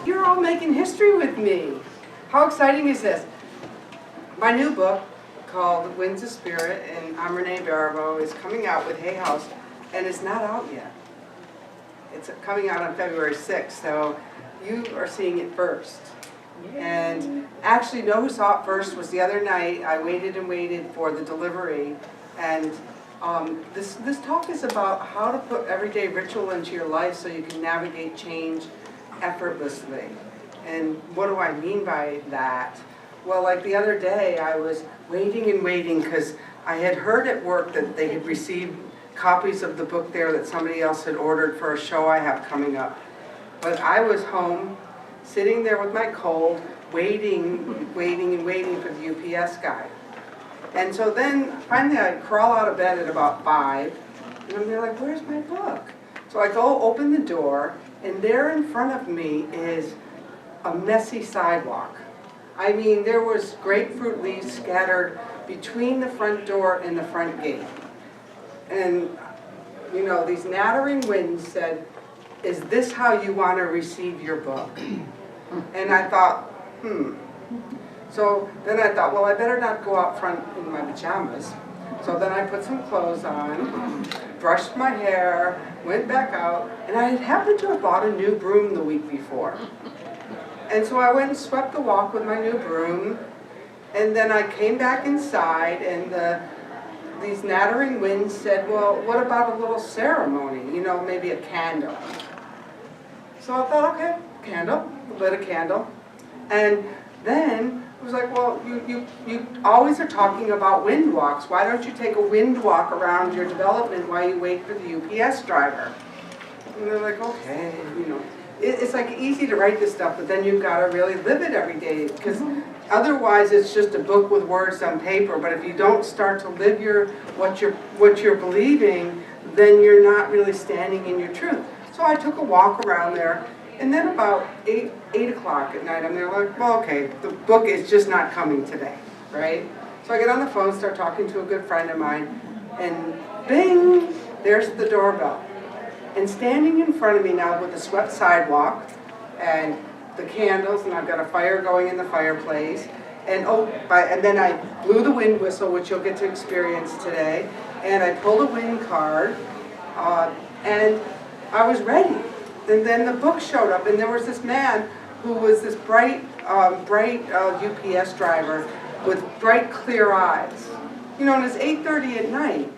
You're all making history with me. How exciting is this? My new book called Winds of Spirit, and I'm Renee Baribeau, is coming out with Hay House, and it's not out yet. It's coming out on February 6th, so you are seeing it first. And actually, know who saw it first was the other night. I waited and waited for the delivery, and this talk is about how to put everyday ritual into your life so you can navigate change effortlessly. And what do I mean by that? Well, like the other day, I was waiting and waiting because I had heard at work that they had received copies of the book there that somebody else had ordered for a show I have coming up. But I was home, sitting there with my cold, waiting for the UPS guy. And so then, finally, I crawl out of bed at about 5, and I'm there like, where's my book? So I go open the door, and there in front of me is a messy sidewalk. I mean, there was grapefruit leaves scattered between the front door and the front gate. And, you know, these nattering winds said, is this how you want to receive your book? And I thought, So then I thought, well, I better not go out front in my pajamas. So then I put some clothes on, brushed my hair, went back out, and I had happened to have bought a new broom the week before. And so I went and swept the walk with my new broom, and then I came back inside, and these nattering winds said, well, what about a little ceremony? You know, maybe a candle. So I thought, okay, candle, lit a candle. And then it was like, well, you always are talking about wind walks. Why don't you take a wind walk around your development while you wait for the UPS driver? And they're like, okay, you know. It's like easy to write this stuff, but then you've got to really live it every day, because otherwise it's just a book with words on paper. But if you don't start to live what you're believing, then you're not really standing in your truth. So I took a walk around there, and then about 8 o'clock at night, I'm there like, well, okay, the book is just not coming today, right? So I get on the phone, start talking to a good friend of mine, and bing, there's the doorbell. And standing in front of me now with the swept sidewalk and the candles, and I've got a fire going in the fireplace, and then I blew the wind whistle, which you'll get to experience today, and I pulled a wind card, and I was ready. And then the book showed up, and there was this man who was this bright UPS driver with bright, clear eyes. You know, and it's 8:30 at night,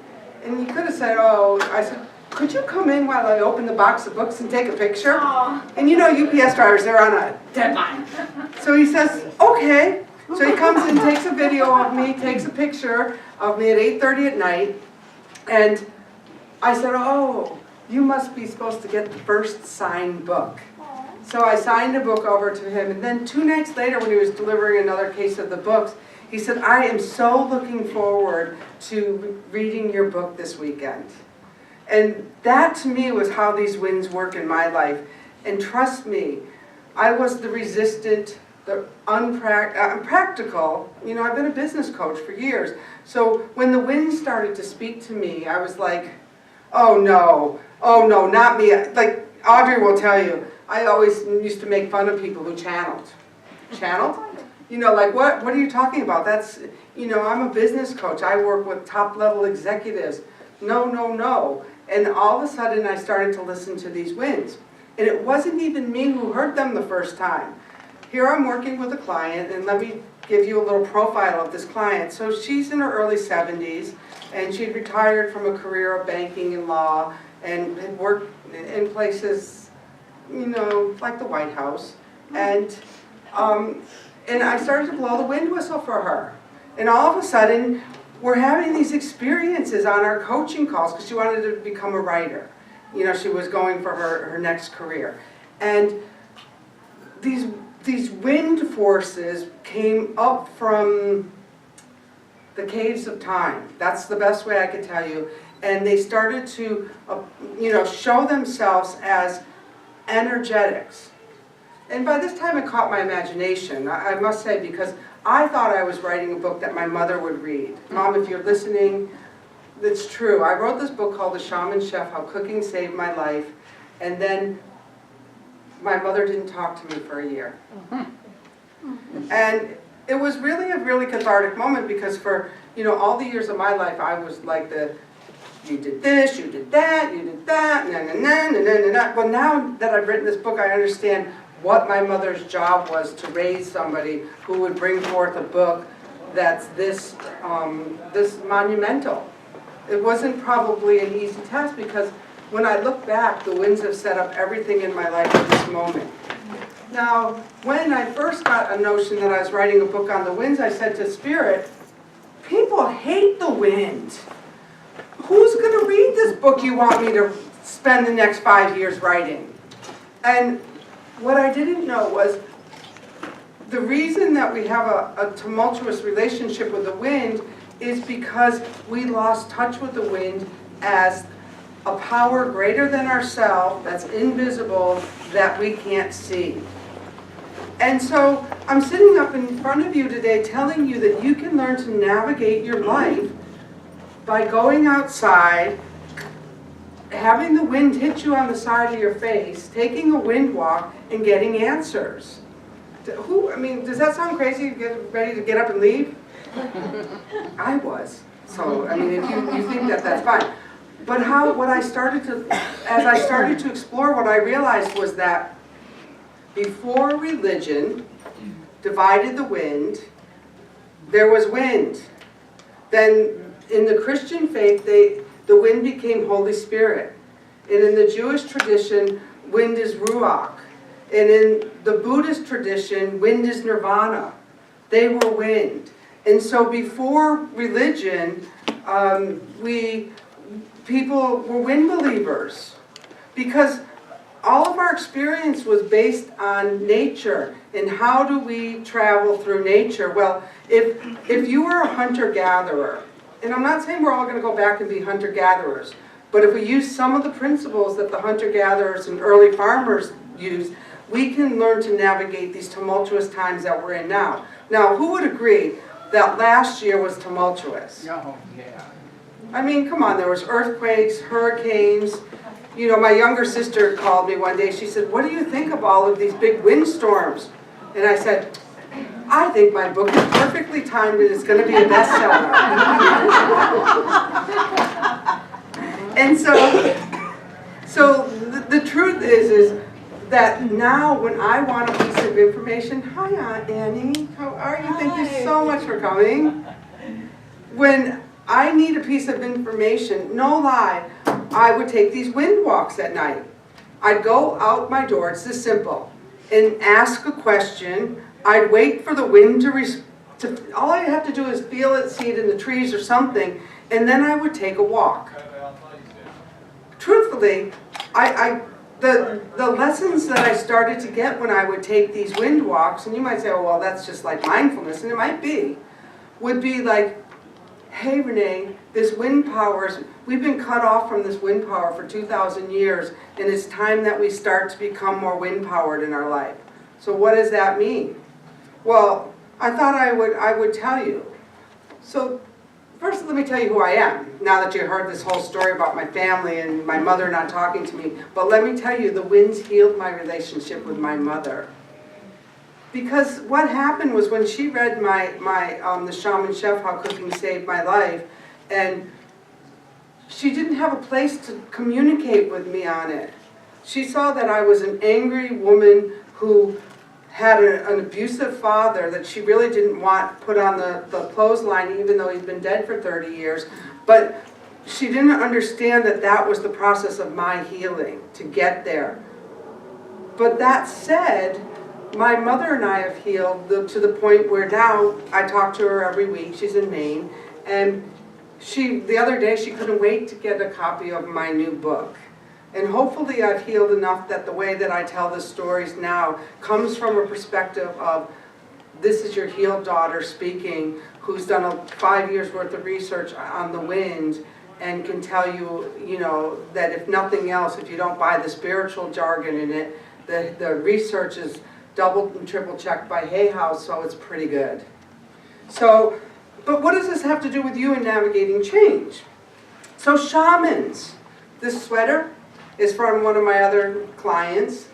and he could have said, I said, could you come in while I open the box of books and take a picture? Aww. And you know UPS drivers, they're on a deadline. So he says, okay. So he comes and takes a video of me, takes a picture of me at 8:30 at night, and I said, oh, you must be supposed to get the first signed book. So I signed a book over to him, and then 2 nights later when he was delivering another case of the books, he said, I am so looking forward to reading your book this weekend. And that to me was how these winds work in my life. And trust me, I was the resistant, the unpractical. You know, I've been a business coach for years. So when the wind started to speak to me, I was like, oh no, not me. Like Audrey will tell you, I always used to make fun of people who channeled. Channeled? You know, like what are you talking about? That's, you know, I'm a business coach. I work with top level executives. No. And all of a sudden I started to listen to these winds. And it wasn't even me who heard them the first time. Here I'm working with a client, and let me give you a little profile of this client. So she's in her early 70s, and she'd retired from a career of banking and law, and had worked in places, you know, like the White House. And I started to blow the wind whistle for her. And all of a sudden, we're having these experiences on our coaching calls, because she wanted to become a writer. You know, she was going for her next career. And these wind forces came up from the caves of time. That's the best way I could tell you. And they started to, you know, show themselves as energetics. And by this time it caught my imagination, I must say, because I thought I was writing a book that my mother would read. Mom, if you're listening, it's true. I wrote this book called The Shaman Chef, How Cooking Saved My Life. And then my mother didn't talk to me for a year. And it was really a really cathartic moment because for, all the years of my life, I was like you did this, you did that, na na na na na na. Well, now that I've written this book, I understand what my mother's job was to raise somebody who would bring forth a book that's this monumental. It wasn't probably an easy task because when I look back, the winds have set up everything in my life at this moment. Now, when I first got a notion that I was writing a book on the winds, I said to Spirit, people hate the wind. Who's going to read this book you want me to spend the next 5 years writing? And what I didn't know was the reason that we have a tumultuous relationship with the wind is because we lost touch with the wind as a power greater than ourselves, that's invisible, that we can't see. And so I'm sitting up in front of you today telling you that you can learn to navigate your life by going outside, having the wind hit you on the side of your face, taking a wind walk, and getting answers. Does that sound crazy? You get ready to get up and leave? I was. So, if you think that, that's fine. But as I started to explore, what I realized was that before religion divided the wind, there was wind. Then in the Christian faith, the wind became Holy Spirit. And in the Jewish tradition, wind is Ruach. And in the Buddhist tradition, wind is Nirvana. They were wind. And so before religion, people were wind believers. Because all of our experience was based on nature. And how do we travel through nature? Well, if you were a hunter-gatherer, and I'm not saying we're all going to go back and be hunter-gatherers, but if we use some of the principles that the hunter-gatherers and early farmers used, we can learn to navigate these tumultuous times that we're in now. Now, who would agree that last year was tumultuous? Oh, yeah. Come on, there was earthquakes, hurricanes. My younger sister called me one day. She said, what do you think of all of these big windstorms? And I said, I think my book is perfectly timed and it's going to be a bestseller. And so the truth is that now when I want a piece of information, hi Aunt Annie, how are you? Thank you so much for coming. When I need a piece of information, no lie, I would take these wind walks at night. I'd go out my door, it's this simple, and ask a question. I'd wait for the wind to all I have to do is feel it, see it in the trees or something, and then I would take a walk. Truthfully, the lessons that I started to get when I would take these wind walks, and you might say, oh, well, that's just like mindfulness, and it might be, would be like, hey, Renee, this wind power, we've been cut off from this wind power for 2,000 years, and it's time that we start to become more wind-powered in our life. So what does that mean? Well, I thought I would tell you. So first, let me tell you who I am, now that you heard this whole story about my family and my mother not talking to me. But let me tell you, the winds healed my relationship with my mother. Because what happened was when she read The Shaman Chef, How Cooking Saved My Life, and she didn't have a place to communicate with me on it. She saw that I was an angry woman who had an abusive father that she really didn't want put on the clothesline, even though he'd been dead for 30 years. But she didn't understand that that was the process of my healing, to get there. But that said, my mother and I have healed to the point where now I talk to her every week. She's in Maine. And the other day she couldn't wait to get a copy of my new book. And hopefully I've healed enough that the way that I tell the stories now comes from a perspective of, this is your healed daughter speaking, who's done 5 years worth of research on the wind, and can tell you, that if nothing else, if you don't buy the spiritual jargon in it, the research is double and triple checked by Hay House, so it's pretty good. So, but what does this have to do with you in navigating change? So shamans, this sweater is from one of my other clients.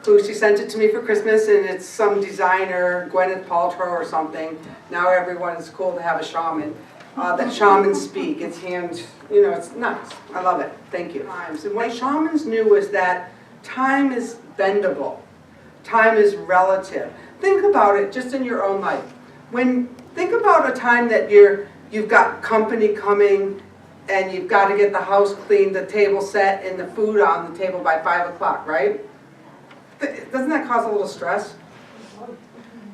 who she sent it to me for Christmas, and it's some designer, Gwyneth Paltrow or something. Now everyone is cool to have a shaman. That shamans speak. It's hand, it's nice. I love it. Thank you. And what shamans knew was that time is bendable. Time is relative. Think about it just in your own life. Think about a time that you've got company coming and you've got to get the house cleaned, the table set, and the food on the table by 5 o'clock, right? Doesn't that cause a little stress?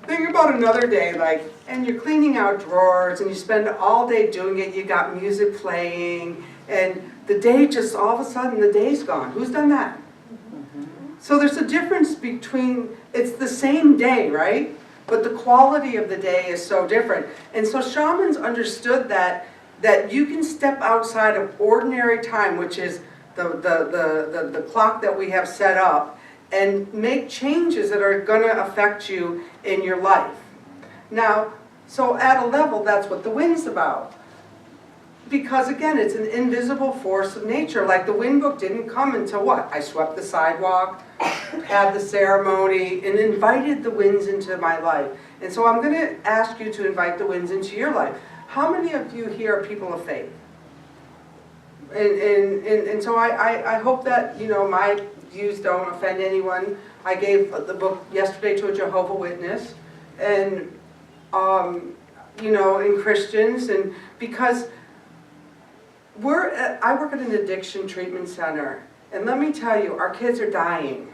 Think about another day, and you're cleaning out drawers, and you spend all day doing it, you got music playing, and the day just, all of a sudden, the day's gone. Who's done that? So there's a difference between, it's the same day, right? But the quality of the day is so different. And so shamans understood that you can step outside of ordinary time, which is the clock that we have set up, and make changes that are going to affect you in your life. Now, so at a level, that's what the wind's about. Because again, it's an invisible force of nature. Like the wind book didn't come until what? I swept the sidewalk, had the ceremony, and invited the winds into my life. And so I'm going to ask you to invite the winds into your life. How many of you here are people of faith? And so I hope that, my views don't offend anyone. I gave the book yesterday to a Jehovah Witness, and, in Christians, and because I work at an addiction treatment center, and let me tell you, our kids are dying.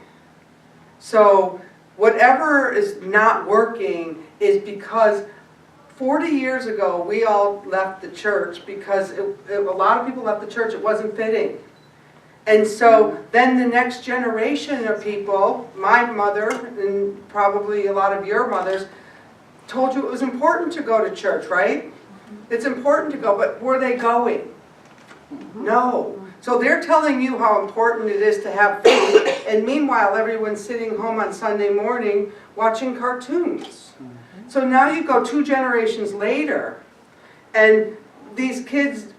So whatever is not working is because 40 years ago we all left the church because a lot of people left the church, it wasn't fitting. And so then the next generation of people, my mother and probably a lot of your mothers, told you it was important to go to church, right? It's important to go, but were they going? No. So they're telling you how important it is to have faith, and meanwhile everyone's sitting home on Sunday morning watching cartoons. So now you go 2 generations later, and these kids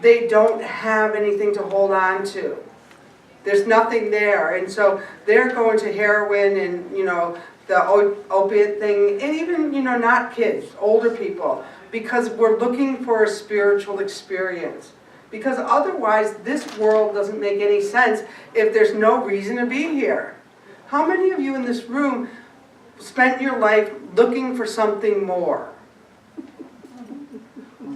they don't have anything to hold on to. There's nothing there, and so they're going to heroin and the opiate thing, and even not kids, older people, because we're looking for a spiritual experience. Because otherwise, this world doesn't make any sense if there's no reason to be here. How many of you in this room spent your life looking for something more?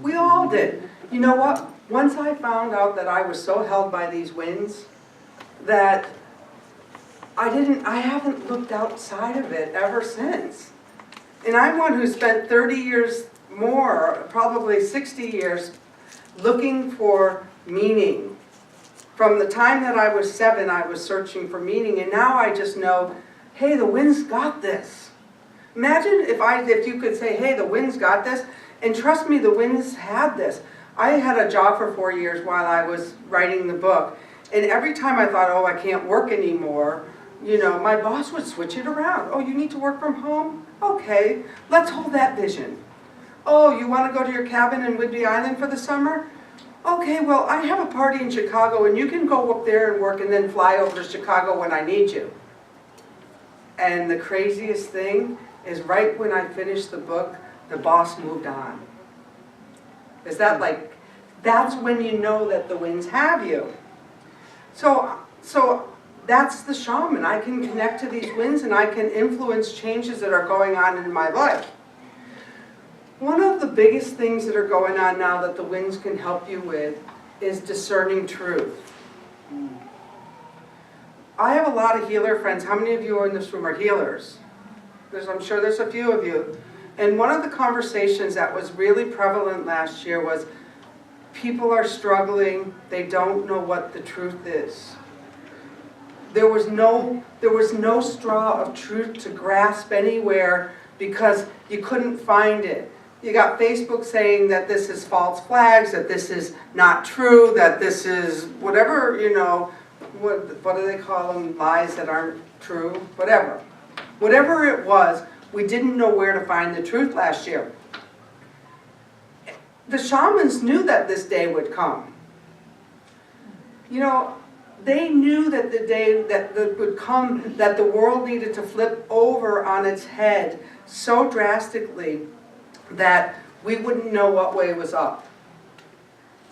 We all did. You know what? Once I found out that I was so held by these winds that I haven't looked outside of it ever since. And I'm one who spent 30 years more, probably 60 years, looking for meaning. From the time that I was 7, I was searching for meaning, and now I just know, hey, the wind's got this. Imagine if you could say, hey, the wind's got this, and trust me, the winds had this. I had a job for 4 years while I was writing the book, and every time I thought, oh, I can't work anymore, my boss would switch it around. Oh, you need to work from home? Okay, let's hold that vision. Oh, you want to go to your cabin in Whidbey Island for the summer? Okay, well, I have a party in Chicago, and you can go up there and work and then fly over to Chicago when I need you. And the craziest thing is right when I finished the book, the boss moved on. Is that that's when you know that the winds have you. So that's the shaman. I can connect to these winds, and I can influence changes that are going on in my life. One of the biggest things that are going on now that the winds can help you with is discerning truth. I have a lot of healer friends. How many of you in this room are healers? I'm sure there's a few of you. And one of the conversations that was really prevalent last year was people are struggling. They don't know what the truth is. There was no straw of truth to grasp anywhere because you couldn't find it. You got Facebook saying that this is false flags, that this is not true, that this is whatever, what do they call them, lies that aren't true, whatever. Whatever it was, we didn't know where to find the truth last year. The shamans knew that this day would come. they knew that the day that would come, that the world needed to flip over on its head so drastically that we wouldn't know what way was up.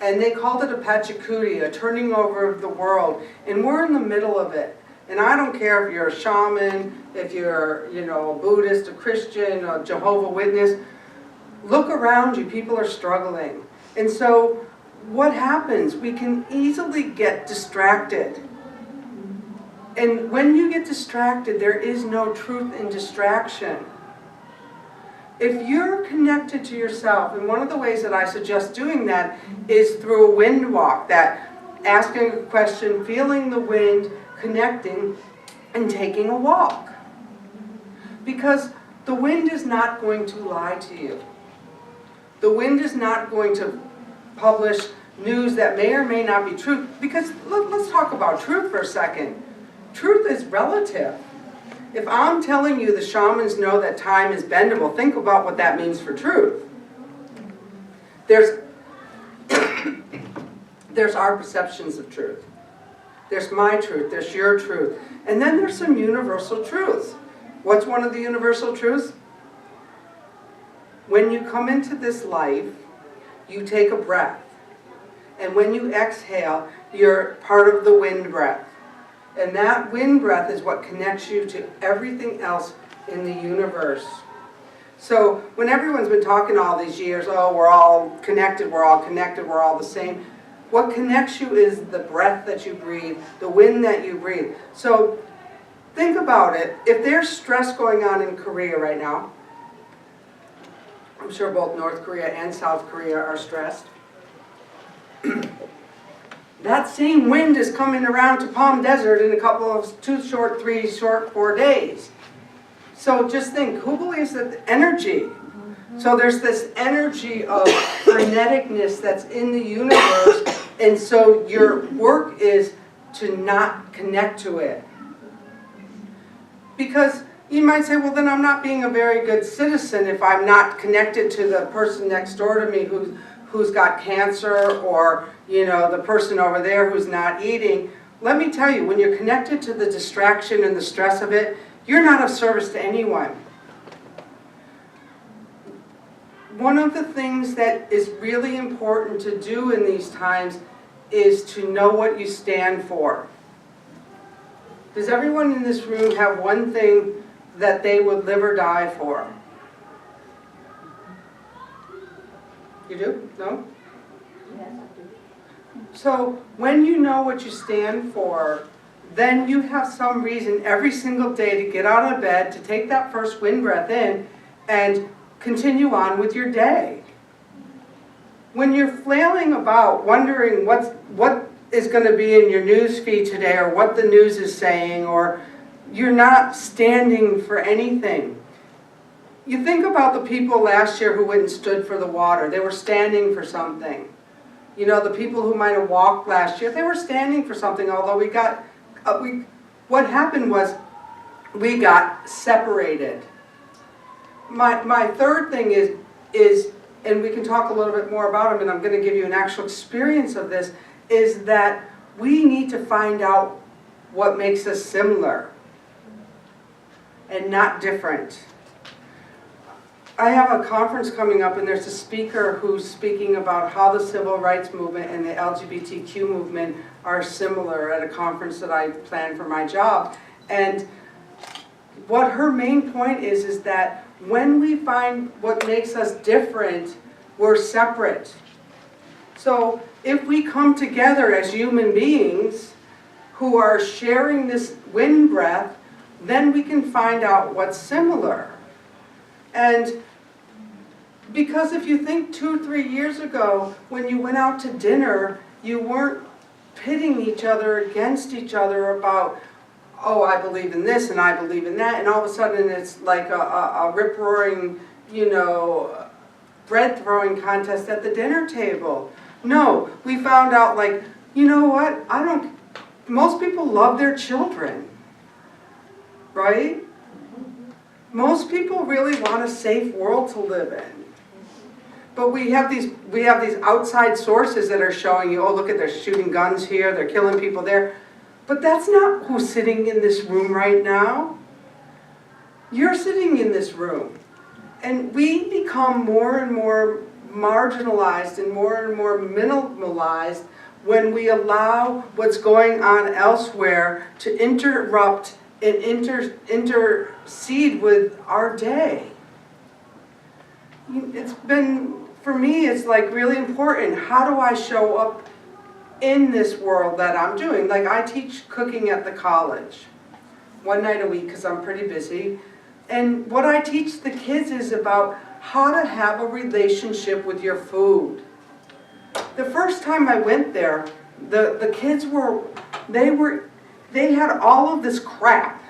And they called it a Pachacuti, a turning over of the world. And we're in the middle of it. And I don't care if you're a shaman, if you're, a Buddhist, a Christian, a Jehovah's Witness. Look around you, people are struggling. And so what happens? We can easily get distracted. And when you get distracted, there is no truth in distraction. If you're connected to yourself, and one of the ways that I suggest doing that is through a wind walk, that asking a question, feeling the wind, connecting, and taking a walk. Because the wind is not going to lie to you. The wind is not going to publish news that may or may not be true. Because let's talk about truth for a second. Truth is relative. If I'm telling you the shamans know that time is bendable, think about what that means for truth. There's our perceptions of truth. There's my truth, there's your truth. And then there's some universal truths. What's one of the universal truths? When you come into this life, you take a breath. And when you exhale, you're part of the wind breath. And that wind breath is what connects you to everything else in the universe. So when everyone's been talking all these years, oh, we're all connected, we're all connected, we're all the same. What connects you is the breath that you breathe, the wind that you breathe. So think about it. If there's stress going on in Korea right now, I'm sure both North Korea and South Korea are stressed. That same wind is coming around to Palm Desert in a couple of 3 short 4 days. So just think, who believes that the energy? So there's this energy of freneticness that's in the universe, and so your work is to not connect to it. Because you might say, well, then I'm not being a very good citizen if I'm not connected to the person next door to me who's got cancer, or the person over there who's not eating. Let me tell you, when you're connected to the distraction and the stress of it, you're not of service to anyone. One of the things that is really important to do in these times is to know what you stand for. Does everyone in this room have one thing that they would live or die for? You do? No? Yes, I do. So when you know what you stand for, then you have some reason every single day to get out of bed, to take that first wind breath in, and continue on with your day. When you're flailing about, wondering what is going to be in your news feed today, or what the news is saying, or you're not standing for anything. You think about the people last year who went and stood for the water. They were standing for something. The people who might have walked last year, they were standing for something, although what happened was we got separated. My third thing is, and we can talk a little bit more about them, and I'm going to give you an actual experience of this, is that we need to find out what makes us similar and not different. I have a conference coming up, and there's a speaker who's speaking about how the civil rights movement and the LGBTQ movement are similar at a conference that I planned for my job. And what her main point is that when we find what makes us different, we're separate. So if we come together as human beings who are sharing this wind breath, then we can find out what's similar. And because if you think 2 or 3 years ago, when you went out to dinner, you weren't pitting each other against each other about, oh, I believe in this and I believe in that, and all of a sudden it's like a rip-roaring, bread-throwing contest at the dinner table. No, we found out, like, you know what, most people love their children, right? Most people really want a safe world to live in. But we have these outside sources that are showing you, oh, look at, they're shooting guns here, they're killing people there. But that's not who's sitting in this room right now. You're sitting in this room. And we become more and more marginalized and more minimalized when we allow what's going on elsewhere to interrupt and intercede with our day. It's been, for me, it's like really important. How do I show up in this world that I'm doing? Like, I teach cooking at the college one night a week because I'm pretty busy. And what I teach the kids is about how to have a relationship with your food. The first time I went there, the kids they had all of this crap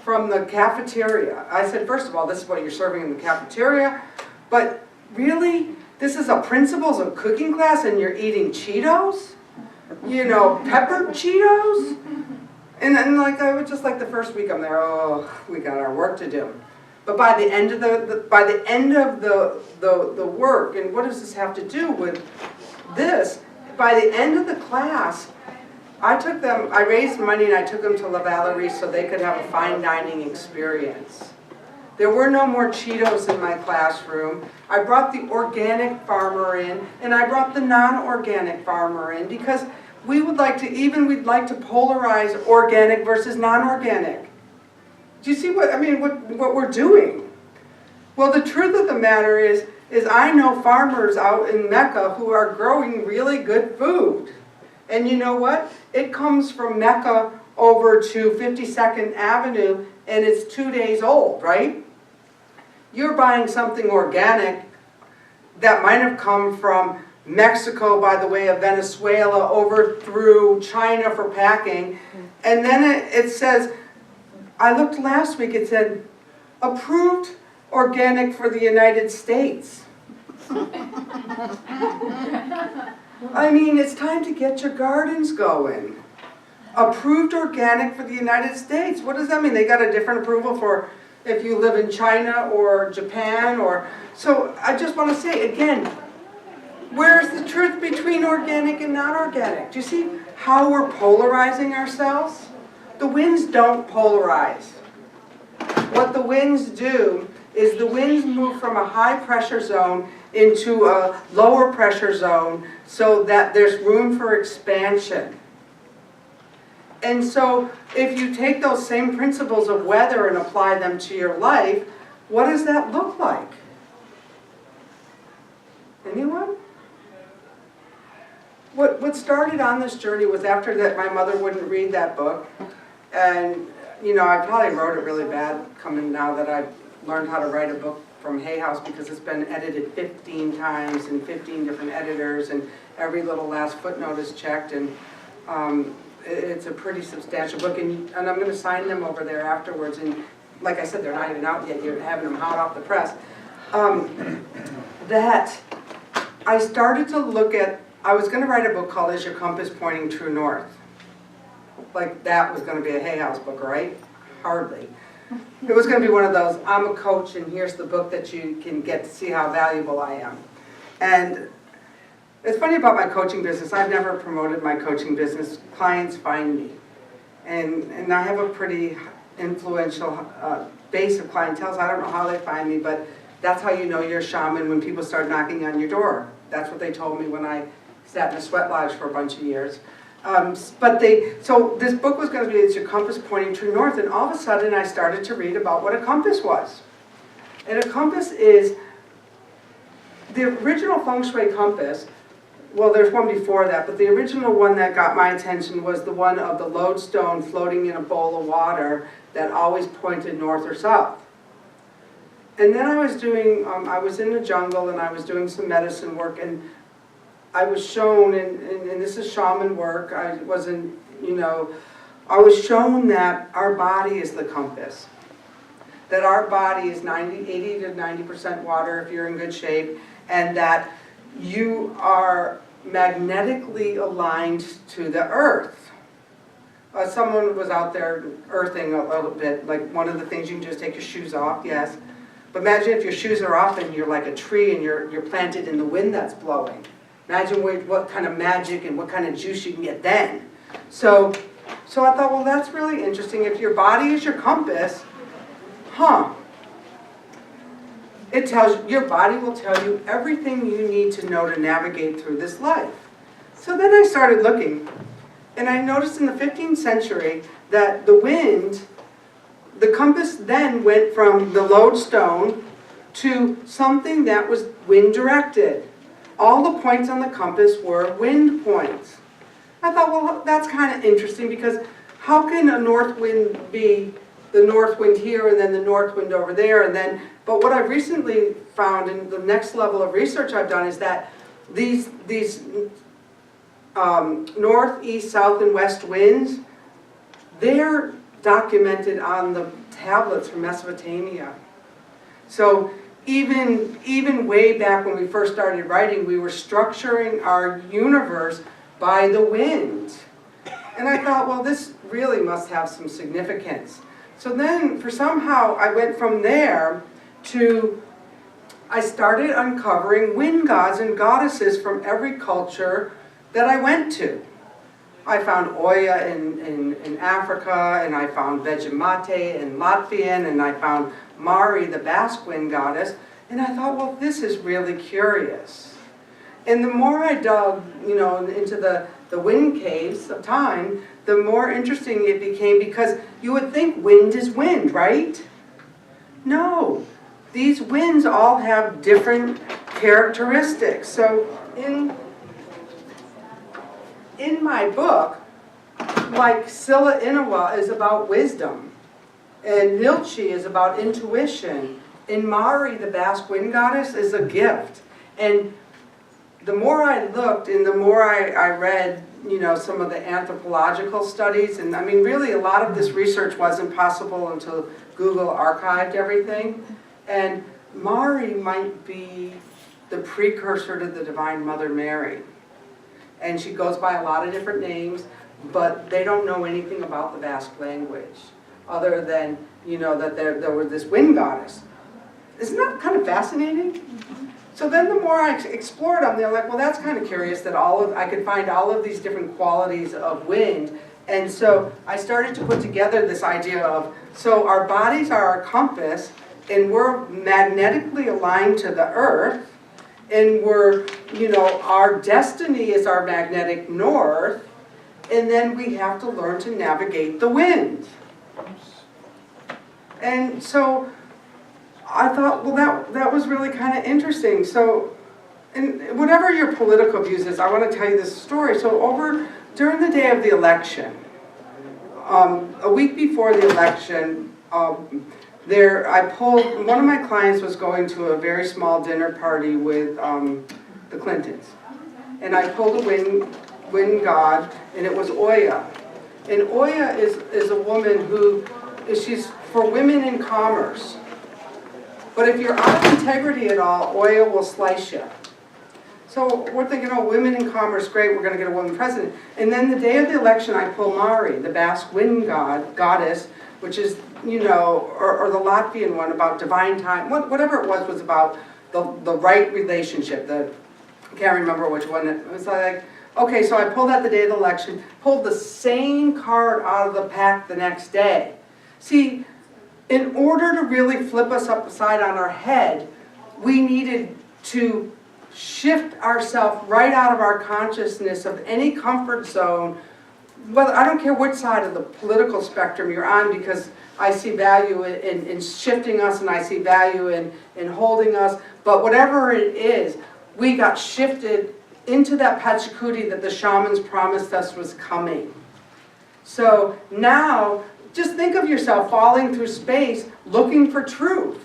from the cafeteria. I said, first of all, this is what you're serving in the cafeteria, but really, this is a principles of cooking class and you're eating Cheetos? You know, peppered Cheetos? And then, like, I was just like the first week I'm there, oh, we got our work to do. But by the end of the work, and what does this have to do with this? By the end of the class, I raised money and I took them to La Valerie so they could have a fine dining experience. There were no more Cheetos in my classroom. I brought the organic farmer in, and I brought the non-organic farmer in because we'd like to polarize organic versus non-organic. Do you see what we're doing? Well, the truth of the matter is I know farmers out in Mecca who are growing really good food. And you know what? It comes from Mecca over to 52nd Avenue, and it's 2 days old, right? You're buying something organic that might have come from Mexico by the way of Venezuela over through China for packing. And then it says, I looked last week, it said, approved organic for the United States. I mean, it's time to get your gardens going. Approved organic for the United States. What does that mean? They got a different approval for if you live in China or Japan or... So I just want to say, again, where's the truth between organic and non-organic? Do you see how we're polarizing ourselves? The winds don't polarize. What the winds do is the winds move from a high pressure zone into a lower pressure zone so that there's room for expansion. And so if you take those same principles of weather and apply them to your life, what does that look like? Anyone? What started on this journey was after that my mother wouldn't read that book. And, you know, I probably wrote it really bad coming now that I've learned how to write a book from Hay House because it's been edited 15 times and 15 different editors and every little last footnote is checked. And it's a pretty substantial book. And I'm going to sign them over there afterwards. And like I said, they're not even out yet. You're having them hot off the press. That I started to look at, I was going to write a book called Is Your Compass Pointing True North? Like that was going to be a Hay House book, right? Hardly. It was going to be one of those, I'm a coach and here's the book that you can get to see how valuable I am. And it's funny about my coaching business, I've never promoted my coaching business. Clients find me. And I have a pretty influential base of clientele. I don't know how they find me, but that's how you know you're a shaman when people start knocking on your door. That's what they told me when I sat in a sweat lodge for a bunch of years. So this book was going to be Is Your Compass Pointing True North? And all of a sudden I started to read about what a compass was. And a compass is, the original feng shui compass, well there's one before that, but the original one that got my attention was the one of the lodestone floating in a bowl of water that always pointed north or south. And then I was doing, I was in the jungle and I was doing some medicine work, and I was shown, and this is shaman work, I wasn't, you know, I was shown that our body is the compass. That our body is 80 to 90% water if you're in good shape, and that you are magnetically aligned to the earth. Someone was out there earthing a little bit, like one of the things you can do is take your shoes off, yes. But imagine if your shoes are off and you're like a tree and you're planted in the wind that's blowing. Imagine what kind of magic and what kind of juice you can get then. So So I thought, well, that's really interesting. If your body is your compass, your body will tell you everything you need to know to navigate through this life. So then I started looking, and I noticed in the 15th century that the wind, the compass then went from the lodestone to something that was wind directed. All the points on the compass were wind points. I thought, well, that's kind of interesting, because how can a north wind be the north wind here and then the north wind over there? But what I've recently found, in the next level of research I've done, is that these north, east, south, and west winds, they're documented on the tablets from Mesopotamia. So even way back when we first started writing, we were structuring our universe by the wind. And I thought, well, this really must have some significance. So then, somehow, I went from there to, I started uncovering wind gods and goddesses from every culture that I went to. I found Oya in Africa, and I found Vegemite in Latvian, and I found Mari, the Basque wind goddess, and I thought, well, this is really curious. And the more I dug, into the wind caves of time, the more interesting it became, because you would think wind is wind, right? No, these winds all have different characteristics. So in my book, like Silla Inawa is about wisdom, and Nilchi is about intuition, and Mari, the Basque wind goddess, is a gift. And the more I looked and the more I read, some of the anthropological studies, and I mean, really a lot of this research wasn't possible until Google archived everything. And Mari might be the precursor to the Divine Mother Mary. And she goes by a lot of different names, but they don't know anything about the Basque language, other than, that there was this wind goddess. Isn't that kind of fascinating? So then the more I explored them, they're like, well, that's kind of curious that I could find all of these different qualities of wind. And so I started to put together this idea of, so our bodies are our compass, and we're magnetically aligned to the earth, and we're, our destiny is our magnetic north, and then we have to learn to navigate the wind. And so I thought, well, that was really kind of interesting. So, and whatever your political views is, I want to tell you this story. So during the day of the election, a week before the election, one of my clients was going to a very small dinner party with the Clintons. And I pulled a wind god, and it was Oya. And Oya is a woman she's for women in commerce. But if you're out of integrity at all, Oya will slice you. So we're thinking, oh, women in commerce, great, we're going to get a woman president. And then the day of the election, I pull Mari, the Basque wind goddess, which is, or the Latvian one about divine time, whatever it was about the right relationship. I can't remember which one. It was like, okay, so I pulled out the day of the election, pulled the same card out of the pack the next day. See, in order to really flip us upside on our head, we needed to shift ourselves right out of our consciousness of any comfort zone. Well, I don't care which side of the political spectrum you're on, because I see value in shifting us, and I see value in holding us. But whatever it is, we got shifted into that Pachacuti that the shamans promised us was coming. So now, just think of yourself falling through space looking for truth.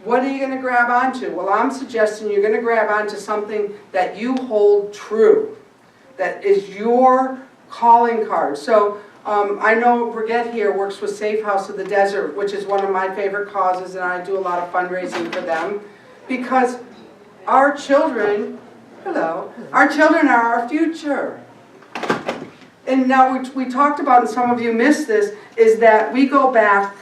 What are you going to grab onto? Well, I'm suggesting you're going to grab onto something that you hold true, that is your calling card. So I know Brigitte here works with Safe House of the Desert, which is one of my favorite causes, and I do a lot of fundraising for them, because our children, our children are our future. And now we talked about, and some of you missed this, is that we go back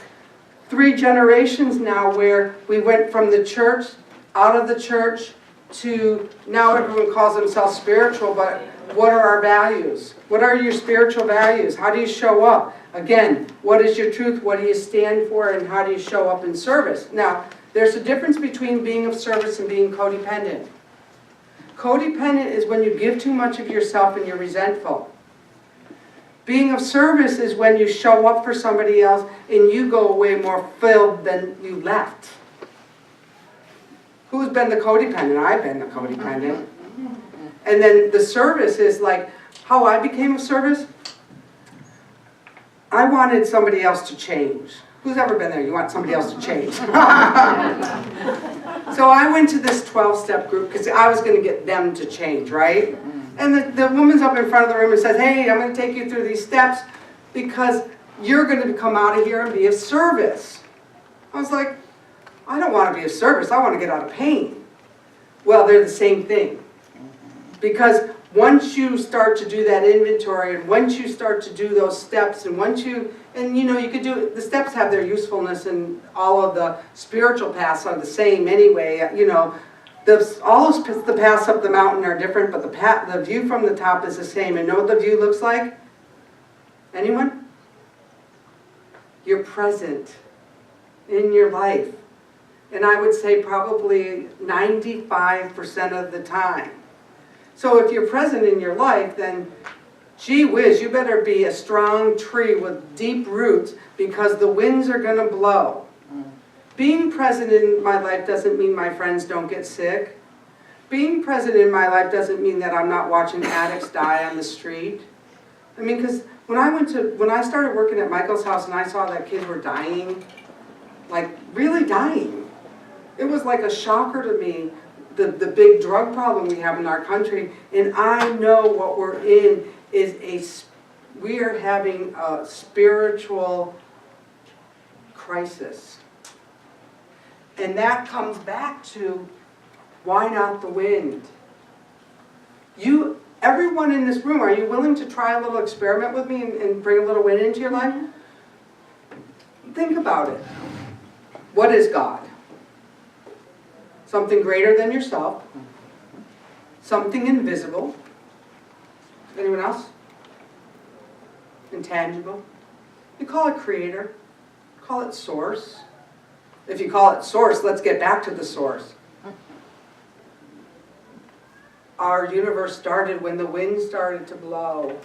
3 generations now, where we went from the church, out of the church, to now everyone calls themselves spiritual, but what are our values? What are your spiritual values? How do you show up? Again, what is your truth? What do you stand for? And how do you show up in service? Now, there's a difference between being of service and being codependent. Codependent is when you give too much of yourself and you're resentful. Being of service is when you show up for somebody else and you go away more filled than you left. Who's been the codependent? I've been the codependent. And then the service is like, how I became of service? I wanted somebody else to change. Who's ever been there? You want somebody else to change. So I went to this 12-step group because I was going to get them to change, right? And the woman's up in front of the room and says, hey, I'm going to take you through these steps because you're going to come out of here and be of service. I was like, I don't want to be of service. I want to get out of pain. Well, they're the same thing. Because once you start to do that inventory and once you start to do those steps and you could do, the steps have their usefulness and all of the spiritual paths are the same anyway, all the paths up the mountain are different, but the view from the top is the same. And know what the view looks like? Anyone? You're present in your life. And I would say probably 95% of the time. So if you're present in your life, then gee whiz, you better be a strong tree with deep roots because the winds are going to blow. Being present in my life doesn't mean my friends don't get sick. Being present in my life doesn't mean that I'm not watching addicts die on the street. I mean, because when I started working at Michael's house and I saw that kids were dying, like really dying, it was like a shocker to me. The big drug problem we have in our country, and I know what we're in is we are having a spiritual crisis. And that comes back to, why not the wind? Everyone in this room, are you willing to try a little experiment with me and bring a little wind into your life? Think about it. What is God? Something greater than yourself. Something invisible. Anyone else? Intangible. You call it creator. Call it source. If you call it source, let's get back to the source. Our universe started when the wind started to blow.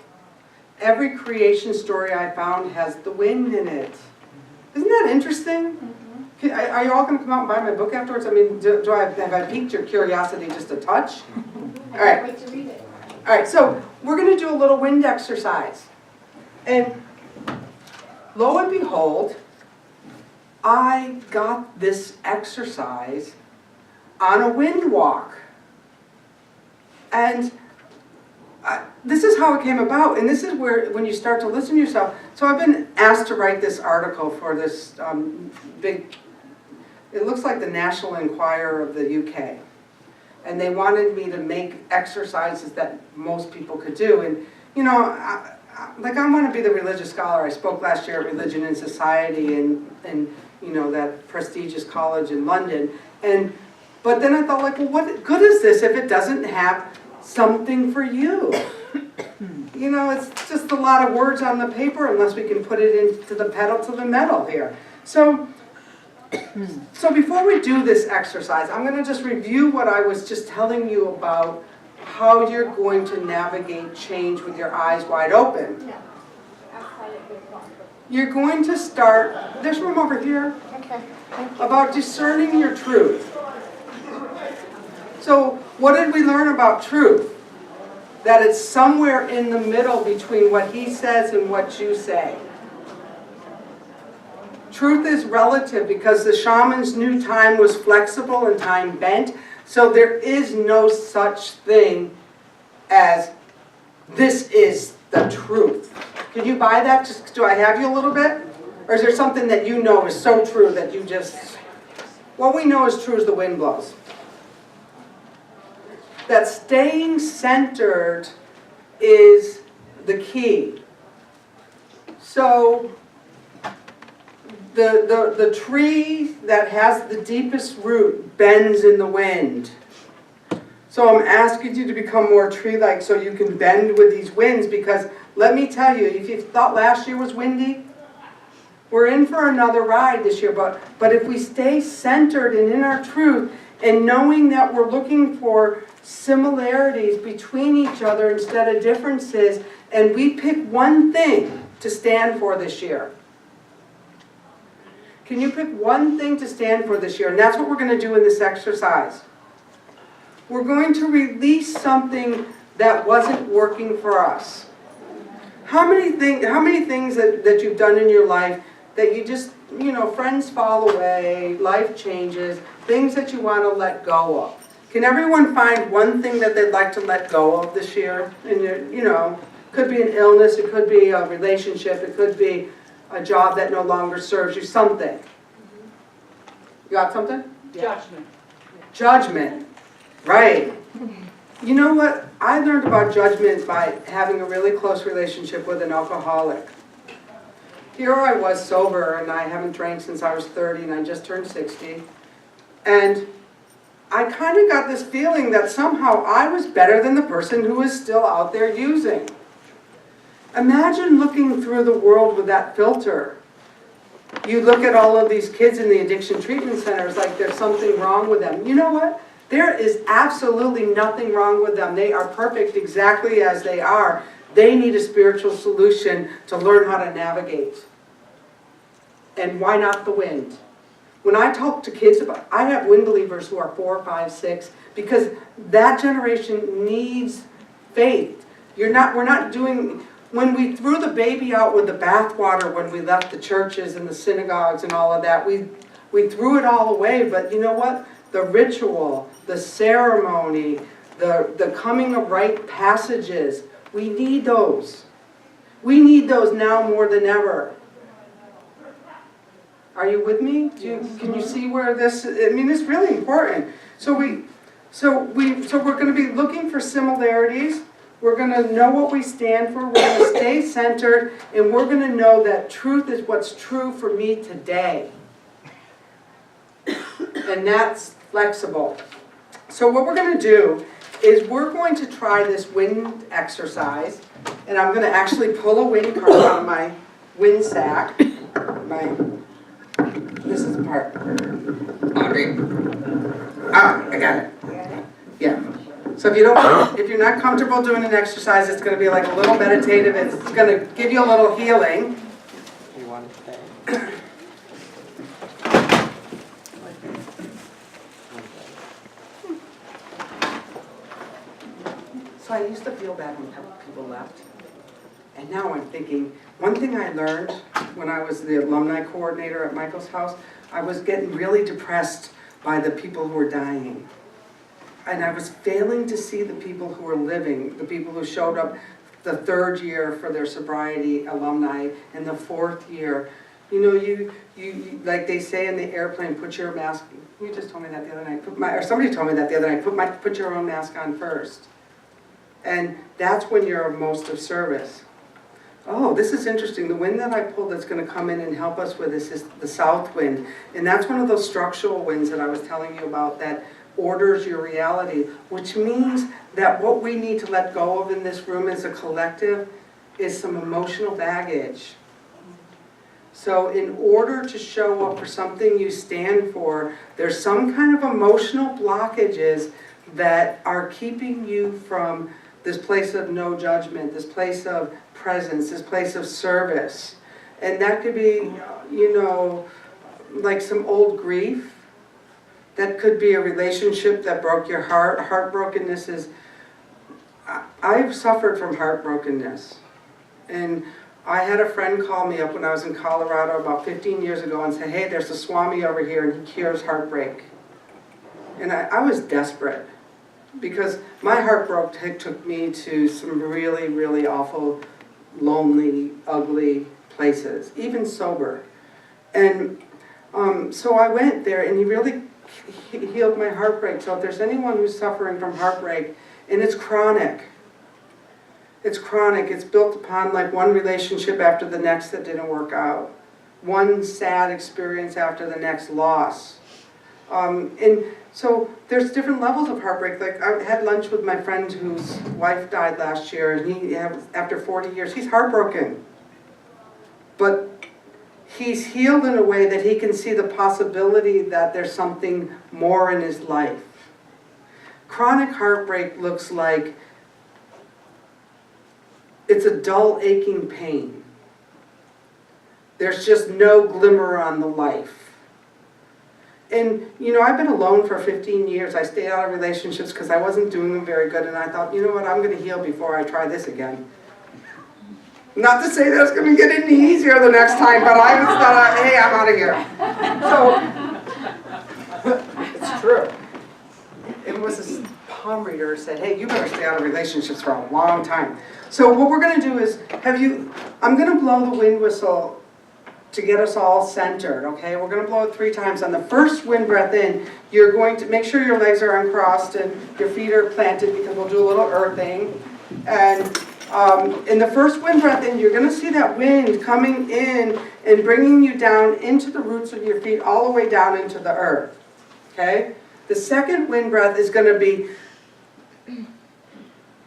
Every creation story I found has the wind in it. Isn't that interesting? Are you all going to come out and buy my book afterwards? I mean, have I piqued your curiosity just a touch? All right. I can't wait to read it. All right, so we're going to do a little wind exercise. And lo and behold, I got this exercise on a wind walk. And this is how it came about, and this is where, when you start to listen to yourself. So I've been asked to write this article for this big, it looks like the National Enquirer of the UK. And they wanted me to make exercises that most people could do. And, I want to be the religious scholar. I spoke last year at Religion and Society and that prestigious college in London. But then I thought, well, what good is this if it doesn't have something for you? It's just a lot of words on the paper unless we can put it into the pedal to the metal here. So before we do this exercise, I'm going to just review what I was just telling you about how you're going to navigate change with your eyes wide open. Yeah. Outside of the box. You're going to start, there's room over here, Okay. Thank you. about discerning your truth. So what did we learn about truth? That it's somewhere in the middle between what he says and what you say. Truth is relative because the shamans knew time was flexible and time bent. So there is no such thing as this is the truth. Can you buy that? Do I have you a little bit? Or is there something that you know is so true that you just... What we know is true as the wind blows. That staying centered is the key. So the tree that has the deepest root bends in the wind. So I'm asking you to become more tree-like so you can bend with these winds, because let me tell you, if you thought last year was windy, we're in for another ride this year. But if we stay centered and in our truth, and knowing that we're looking for similarities between each other instead of differences, and we pick one thing to stand for this year. Can you pick one thing to stand for this year? And that's what we're going to do in this exercise. We're going to release something that wasn't working for us. How many things that you've done in your life that you just, friends fall away, life changes, things that you want to let go of? Can everyone find one thing that they'd like to let go of this year? And could be an illness, it could be a relationship, it could be a job that no longer serves you, something. You got something? Judgment. Judgment, right. You know what? I learned about judgment by having a really close relationship with an alcoholic. Here I was sober, and I haven't drank since I was 30, and I just turned 60. And I kind of got this feeling that somehow I was better than the person who was still out there using. Imagine looking through the world with that filter. You look at all of these kids in the addiction treatment centers like there's something wrong with them. You know what? There is absolutely nothing wrong with them. They are perfect exactly as they are. They need a spiritual solution to learn how to navigate. And why not the wind? When I talk to kids about, I have wind believers who are 4, 5, 6, because that generation needs faith. We're not doing, when we threw the baby out with the bathwater when we left the churches and the synagogues and all of that, we threw it all away, but you know what? The ritual, the ceremony, the coming of rite passages, we need those. We need those now more than ever. Are you with me? Can you see where this? It's really important. So we're going to be looking for similarities. We're going to know what we stand for. We're going to stay centered, and we're going to know that truth is what's true for me today. And that's flexible. So what we're going to do is we're going to try this wind exercise, and I'm going to actually pull a wind card out of my wind sack. This is the part. Audrey. Ah, I got it. Yeah. So if you're not comfortable doing an exercise, it's going to be like a little meditative. It's going to give you a little healing. You want to stay? So I used to feel bad when people left. And now I'm thinking, one thing I learned when I was the alumni coordinator at Michael's house, I was getting really depressed by the people who were dying. And I was failing to see the people who were living, the people who showed up the third year for their sobriety alumni and the fourth year. You like they say in the airplane, put your mask, you just told me that the other night, somebody told me that the other night, put your own mask on first. And that's when you're most of service. Oh, this is interesting. The wind that I pulled that's going to come in and help us with this is the south wind. And that's one of those structural winds that I was telling you about that orders your reality, which means that what we need to let go of in this room as a collective is some emotional baggage. So in order to show up for something you stand for, there's some kind of emotional blockages that are keeping you from this place of no judgment, this place of presence, this place of service. And that could be, like some old grief. That could be a relationship that broke your heart. Heartbrokenness is, I've suffered from heartbrokenness. And I had a friend call me up when I was in Colorado about 15 years ago and say, hey, there's a Swami over here and he cures heartbreak. And I was desperate. Because my heart took me to some really, really awful, lonely, ugly places, even sober. And so I went there, and he really healed my heartbreak. So if there's anyone who's suffering from heartbreak, and it's chronic, it's built upon like one relationship after the next that didn't work out, one sad experience after the next loss. And so there's different levels of heartbreak. Like I had lunch with my friend whose wife died last year, and after 40 years, he's heartbroken. But he's healed in a way that he can see the possibility that there's something more in his life. Chronic heartbreak looks like it's a dull, aching pain. There's just no glimmer on the life. And, you know, I've been alone for 15 years. I stayed out of relationships because I wasn't doing them very good, and I thought, you know what, I'm going to heal before I try this again. Not to say that it's going to get any easier the next time, but I just thought, hey, I'm out of here. So, it's true. It was this palm reader who said, hey, you better stay out of relationships for a long time. So what we're going to do is, I'm going to blow the wind whistle to get us all centered, okay? We're going to blow it 3 times. On the first wind breath in, you're going to make sure your legs are uncrossed and your feet are planted, because we'll do a little earthing. And in the first wind breath in, you're going to see that wind coming in and bringing you down into the roots of your feet, all the way down into the earth, okay? The second wind breath is going to be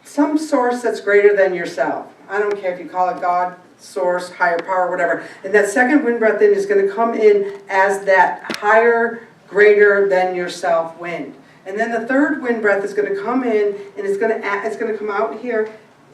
some source that's greater than yourself. I don't care if you call it God, source, higher power, whatever. And that second wind breath in is going to come in as that higher, greater than yourself wind. And then the third wind breath is going to come in, and it's going to come out here,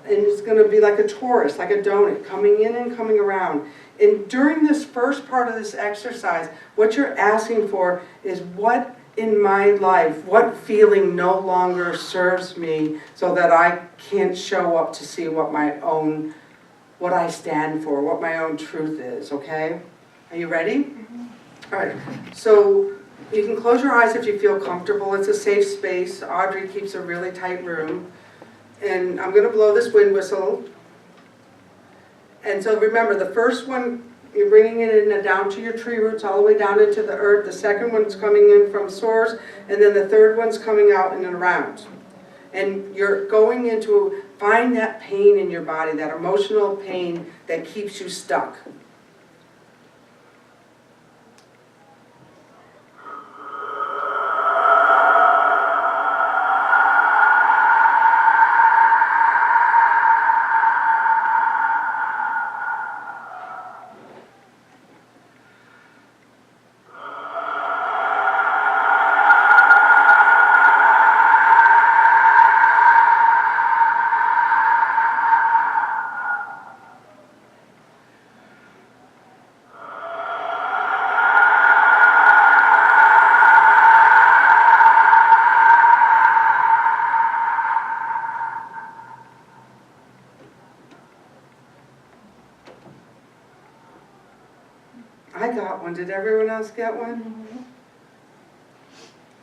and it's going to be like a torus, like a donut, coming in and coming around. And during this first part of this exercise, what you're asking for is, what in my life, what feeling no longer serves me so that I can't show up to see what I stand for, what my own truth is, okay? Are you ready? Mm-hmm. All right, so you can close your eyes if you feel comfortable. It's a safe space. Audrey keeps a really tight room. And I'm going to blow this wind whistle. And so remember, the first one, you're bringing it in and down to your tree roots, all the way down into the earth. The second one's coming in from source, and then the third one's coming out and around. And you're going into, find that pain in your body, that emotional pain that keeps you stuck. I got one. Did everyone else get one? Mm-hmm.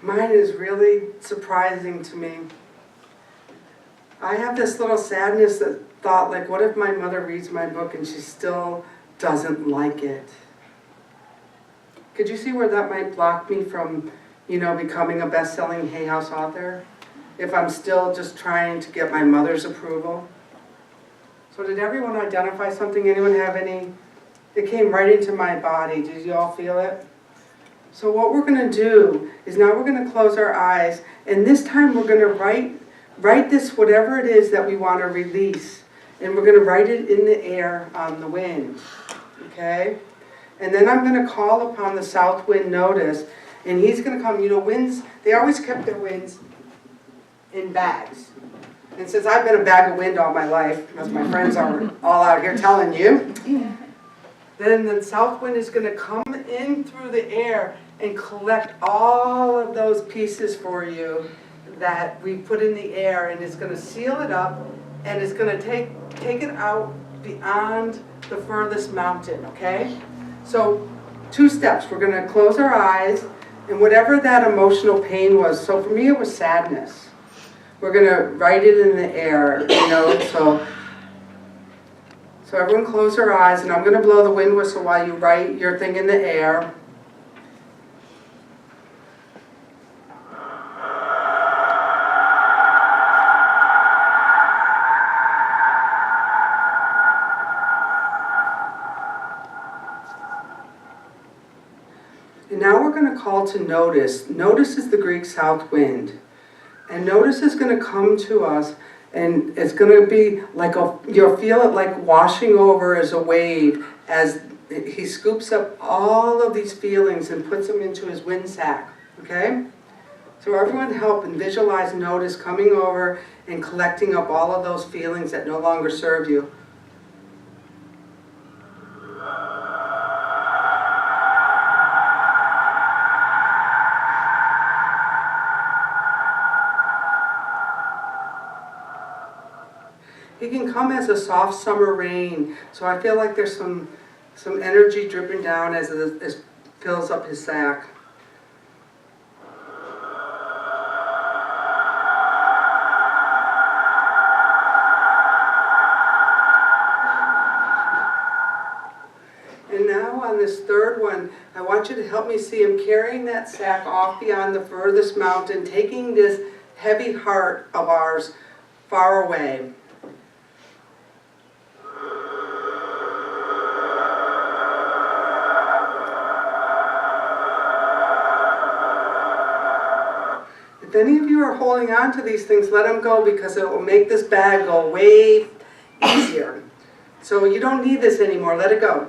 Mine is really surprising to me. I have this little sadness that thought, like, what if my mother reads my book and she still doesn't like it? Could you see where that might block me from, becoming a best-selling Hay House author? If I'm still just trying to get my mother's approval? So did everyone identify something? Anyone have any? It came right into my body. Did you all feel it? So what we're going to do is, now we're going to close our eyes, and this time we're going to write this, whatever it is that we want to release, and we're going to write it in the air on the wind, okay? And then I'm going to call upon the south wind notice, and he's going to come. Winds, they always kept their winds in bags. And since I've been a bag of wind all my life, as my friends are all out here telling you, then the south wind is going to come in through the air and collect all of those pieces for you that we put in the air, and it's going to seal it up, and it's going to take it out beyond the furthest mountain, okay? So 2 steps. We're going to close our eyes, and whatever that emotional pain was, so for me it was sadness. We're going to write it in the air, So everyone close their eyes, and I'm going to blow the wind whistle while you write your thing in the air. And now we're going to call to notice. Notice is the Greek south wind. And notice is going to come to us, and it's going to be like you'll feel it like washing over as a wave as he scoops up all of these feelings and puts them into his wind sack. Okay? So everyone help and visualize notice coming over and collecting up all of those feelings that no longer serve you. It can come as a soft summer rain, so I feel like there's some energy dripping down as it fills up his sack. And now on this third one, I want you to help me see him carrying that sack off beyond the furthest mountain, taking this heavy heart of ours far away. If any of you are holding on to these things, let them go, because it will make this bag go way easier. So you don't need this anymore. Let it go.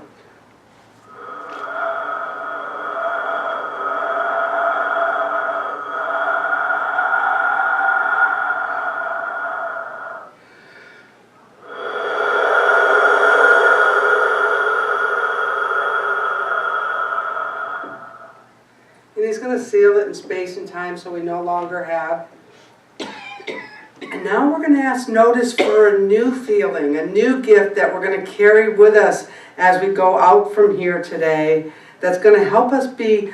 And he's going to seal it in space and time so we no longer have. And now we're going to ask notice for a new feeling, a new gift that we're going to carry with us as we go out from here today, that's going to help us be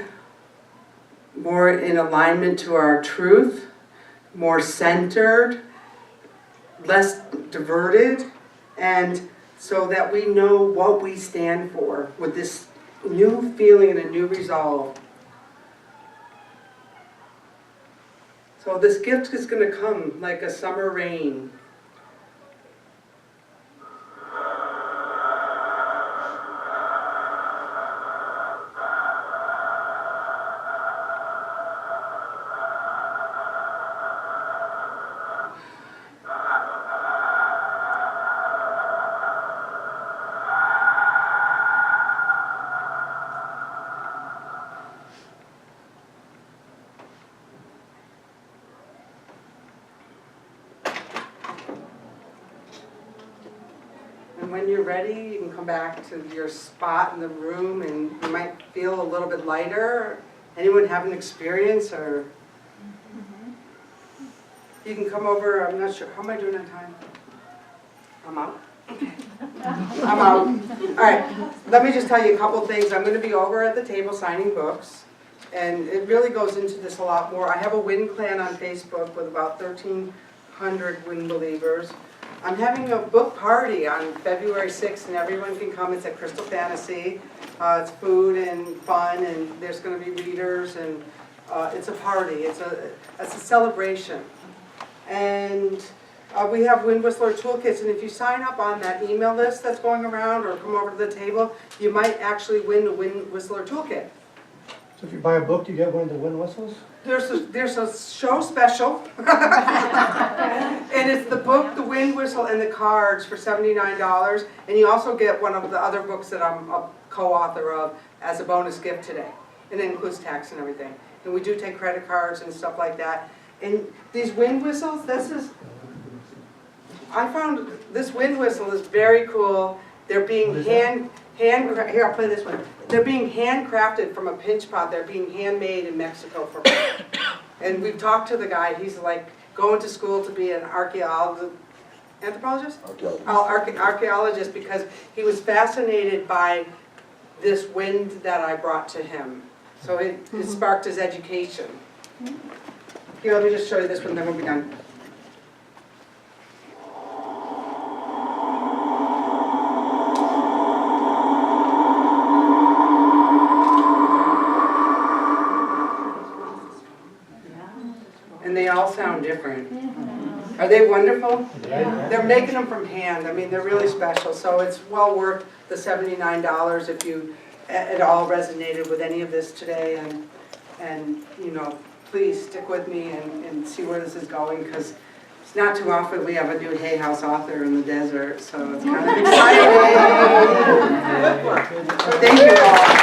more in alignment to our truth, more centered, less diverted, and so that we know what we stand for with this new feeling and a new resolve. So this gift is going to come like a summer rain. And when you're ready, you can come back to your spot in the room, and you might feel a little bit lighter. Anyone have an experience? Or you can come over. I'm not sure. How am I doing on time? I'm out. Okay. I'm out. All right. Let me just tell you a couple things. I'm going to be over at the table signing books, and it really goes into this a lot more. I have a wind clan on Facebook with about 1,300 wind believers. I'm having a book party on February 6th, and everyone can come. It's at Crystal Fantasy. It's food and fun, and there's going to be readers, and it's a party. It's a celebration. And we have Wind Whistler toolkits, and if you sign up on that email list that's going around or come over to the table, you might actually win a Wind Whistler toolkit. So if you buy a book, do you get one of the wind whistles? There's a show special, and it's the book, the wind whistle, and the cards for $79, and you also get one of the other books that I'm a co-author of as a bonus gift today, and it includes tax and everything. And we do take credit cards and stuff like that. And these wind whistles, I found this wind whistle is very cool. They're being here, I'll play this one. They're being handcrafted from a pinch pot. They're being handmade in Mexico for me. And we've talked to the guy. He's like going to school to be an anthropologist? Archaeologist, because he was fascinated by this wind that I brought to him. So it sparked his education. Here, let me just show you this one, then we'll be done. And they all sound different. Are they wonderful? Yeah. They're making them from hand. I mean, they're really special. So it's well worth the $79 if you at all resonated with any of this today, and please stick with me and see where this is going, because it's not too often we have a new Hay House author in the desert, so it's kind of exciting. Thank you all.